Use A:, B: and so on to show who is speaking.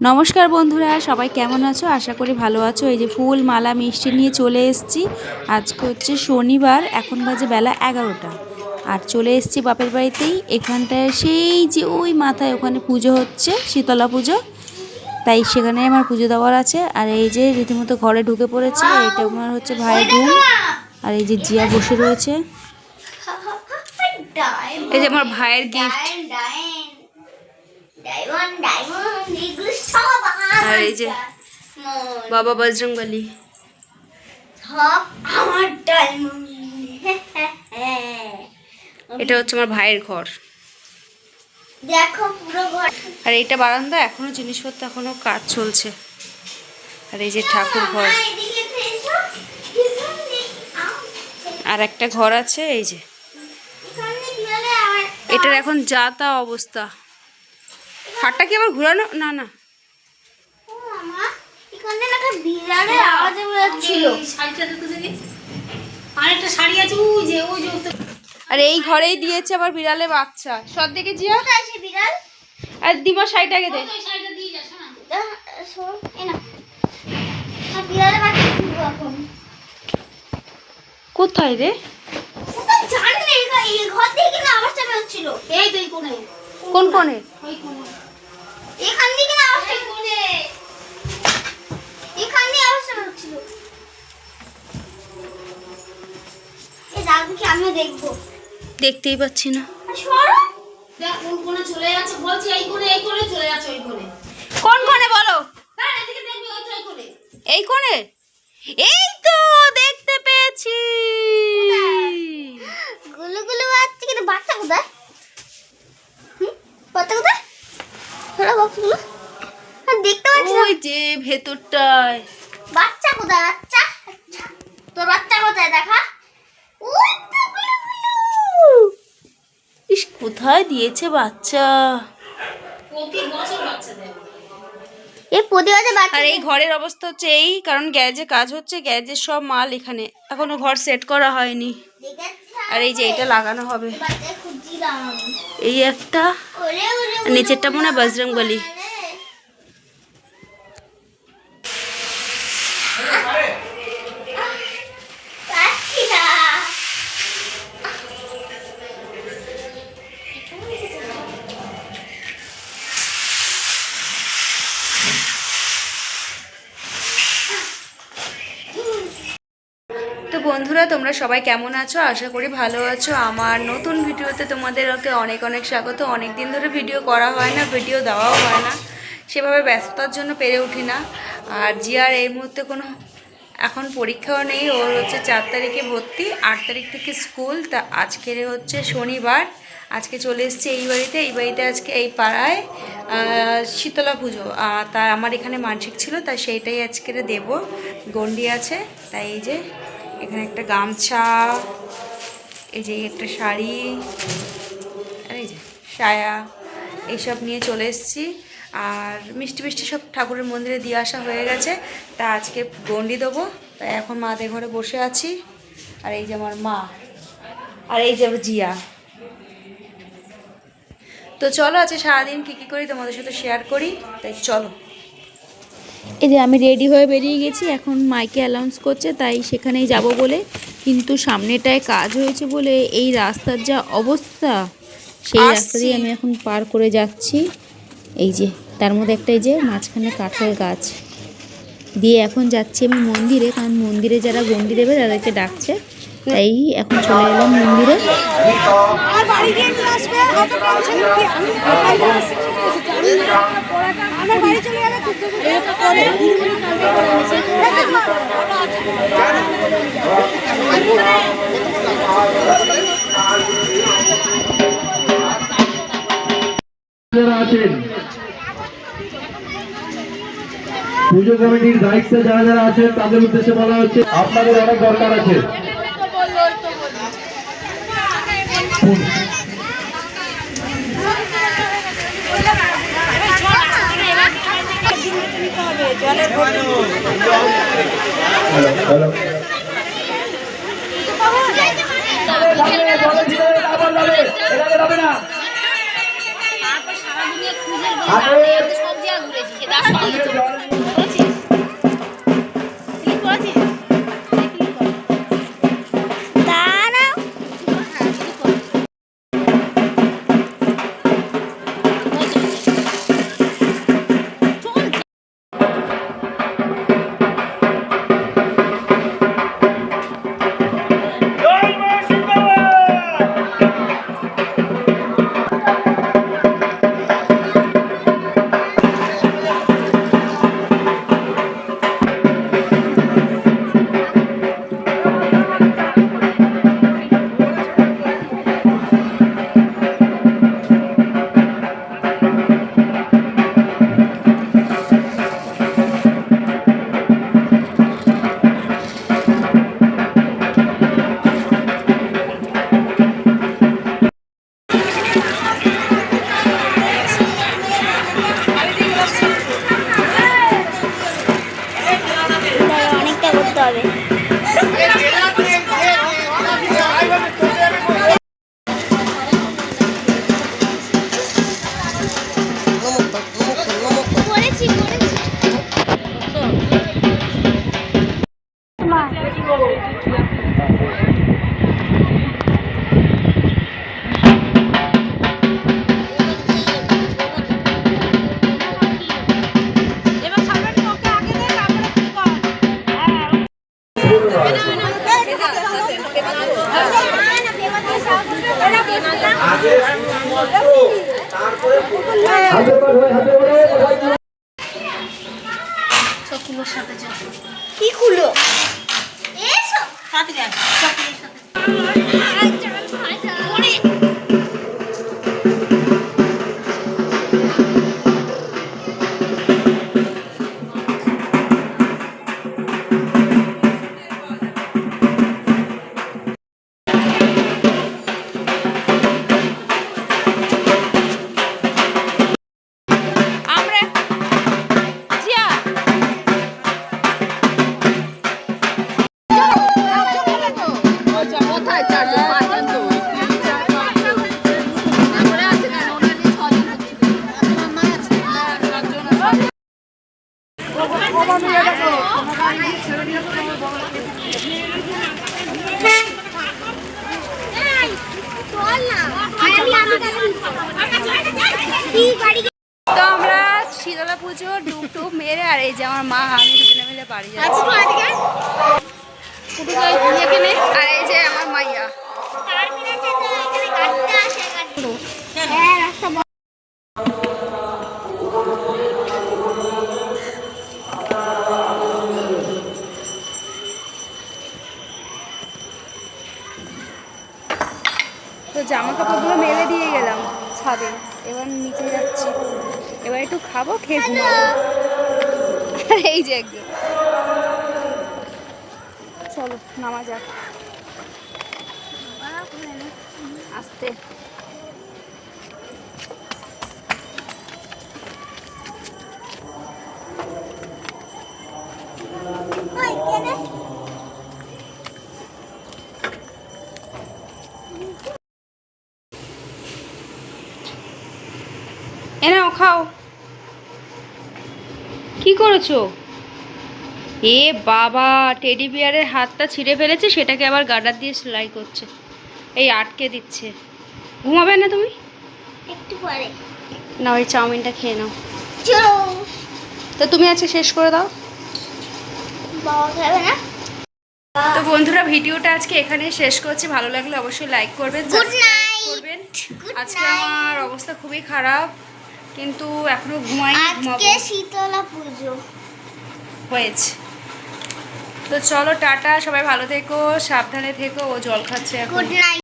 A: নমস্কার বন্ধুরা, সবাই কেমন আছো? আশা করি ভালো আছো। এই যে ফুল মালা মিষ্টি নিয়ে চলে এসেছি। আজকে হচ্ছে শনিবার, এখন বাজে বেলা 11টা। আর চলে এসেছি বাপের বাড়িতেই। এখানটায় সেই যে ওই মাথায় ওখানে পুজো হচ্ছে, শীতলা পুজো, তাই সেখানে আমার পুজো দেওয়ার আছে। আর এই যে রীতিমতো ঘরে ঢুকে পড়েছে। এটা আমার হচ্ছে ভাইয়ের বোন। আর এই যে জিয়া বসে রয়েছে। এই যে আমার ভাইয়ের গিফট। আর এই যে বাবা বজরংবলী। এটা হচ্ছে আমার ভাইয়ের ঘর।
B: দেখো পুরো ঘর।
A: আর এইটা বারান্দা, এখনো জিনিসপত্র এখনো কাজ চলছে। আর এই যে ঠাকুর ঘর। আর একটা ঘর আছে এই যে। এটার এখন যা তা অবস্থা। খাটটা কি আবার ঘুরানো? না না, আর এই ঘরেই দিয়েছে আবার বিড়ালে বাচ্চা। সব দেখে জিয়া আর দিমা শাড়িটাকে দে। কোথায় রে? কোন কোণে?
B: আমিও দেখবো,
A: দেখতেই পাচ্ছি না। কোন কোণে বলো? এই কোণে? এই তো দেখতে পেয়েছি।
B: গুলো বাচ্চা, কিন্তু বাচ্চা কোথায়? বাচ্চা কোথায়? থোড়া বক্সগুলো দেখতে পাচ্ছি না।
A: ওই যে ভেতরটায়।
B: বাচ্চা কোথায়? বাচ্চা তোর বাচ্চা কোথায়? দেখা। ওই তো
A: ইস, কোথায় দিয়েছে বাচ্চা?
B: প্রতি বছর বাচ্চা দেয়। এই প্রতি বছর বাচ্চা।
A: আর এই ঘরের অবস্থা হচ্ছে এই, কারণ গ্যারেজে কাজ হচ্ছে, গ্যারেজের সব মাল এখানে, এখনো ঘর সেট করা হয়নি। আর এই যে এটা লাগানো হবে। এই একটা, নিচেরটা মনে হয় বজরংবলী। তো বন্ধুরা, তোমরা সবাই কেমন আছো? আশা করি ভালো আছো। আমার নতুন ভিডিওতে তোমাদেরকে অনেক অনেক স্বাগত। অনেক দিন ধরে ভিডিও করা হয় না, ভিডিও দেওয়াও হয় না, সেভাবে ব্যস্ততার জন্য পেরে উঠি না। আর জিয়ার এই মুহূর্তে কোনো এখন পরীক্ষাও নেই, ওর হচ্ছে 4 তারিখে ভর্তি, 8 তারিখ থেকে স্কুল। তা আজকের হচ্ছে শনিবার, আজকে চলে এসেছি এই বাড়িতে। এই বাড়িতে আজকে এই পাড়ায় শীতলা পুজো, তা আমার এখানে মানসিক ছিল, তাই সেইটাই আজকের দেব। গন্ডি আছে, তাই এই যে এখানে একটা গামছা, এই যে একটা শাড়ি, আর এই যে সায়া, এইসব নিয়ে চলে এসেছি। আর মিষ্টি মিষ্টি সব ঠাকুরের মন্দিরে দিয়ে আসা হয়ে গেছে। তা আজকে গন্ডি দেবো, তাই এখন মাদের ঘরে বসে আছি। আর এই যে আমার মা, আর এই যে জিয়া। তো চলো আজকে সারাদিন কী করি তোমাদের সাথে শেয়ার করি, তাই চলো। এই যে আমি রেডি হয়ে বেরিয়ে গেছি, এখন মাইকে অ্যানাউন্স করছে, তাই সেখানেই যাব বলে। কিন্তু সামনেটায় কাজ হয়েছে বলে এই রাস্তার যা অবস্থা, সেই রাস্তা দিয়ে আমি এখন পার করে যাচ্ছি। এই যে তার মধ্যে একটা, এই যে মাঝখানে কাঁঠাল গাছ দিয়ে এখন যাচ্ছি আমি মন্দিরে, কারণ মন্দিরে যারা গন্ডি দেবে তাদেরকে ডাকছে, তাই এখন চলে এলাম মন্দিরে।
C: পুজো কমিটির দায়িত্বে যারা যারা আছেন তাদের উদ্দেশ্যে বলা হচ্ছে আপনাদের অনেক দরকার আছে।
B: তুলেছি সেটা সঙ্গে করেছিস ক্লিক করেছিস দাঁড়াও অনেকটা করতে হবে করেছি কি খুলো এসো সাথে যা
A: তো আমরা শীতলা পুজো ডুব টুব মেরে আর এই যে আমার মা আমি দুজনে মিলে বাড়ি যাচ্ছি আর এই যে আমার মাইয়া তো জামা কাপড়গুলো মেলে দিয়ে গেলাম ছাদে, এবার নিচে যাচ্ছি, এবার একটু খাবো, খেয়ে ঘুমাবো। আর এই যে একদম চলো নামা যাক আস্তে। এনাও খাও। কি করেছো? এ বাবা, টেডি বিয়ারের হাতটা ছিঁড়ে ফেলেছে, সেটাকে আবার গার্ডার দিয়ে সেলাই করছে, এই আটকে দিচ্ছে। ঘুমাবে না তুমি?
B: একটু পরে
A: না, ওই চাউমিনটা খেয়ে নাও।
B: চলো
A: তো তুমি আজকে শেষ করে দাও।
B: বাবা খাবে না।
A: তো বন্ধুরা, ভিডিওটা আজকে এখানেই শেষ করছি। ভালো লাগলে অবশ্যই লাইক করবেন, সাবস্ক্রাইব করবেন। আজকে আমার অবস্থা খুবই খারাপ, কিন্তু এখনো ঘুমাইনি,
B: আজকে শীতলা পুজো
A: হয়েছে। তো চলো টাটা, সবাই ভালো থেকো, সাবধানে থেকো। ও জল খাচ্ছে এখন।
B: Good night.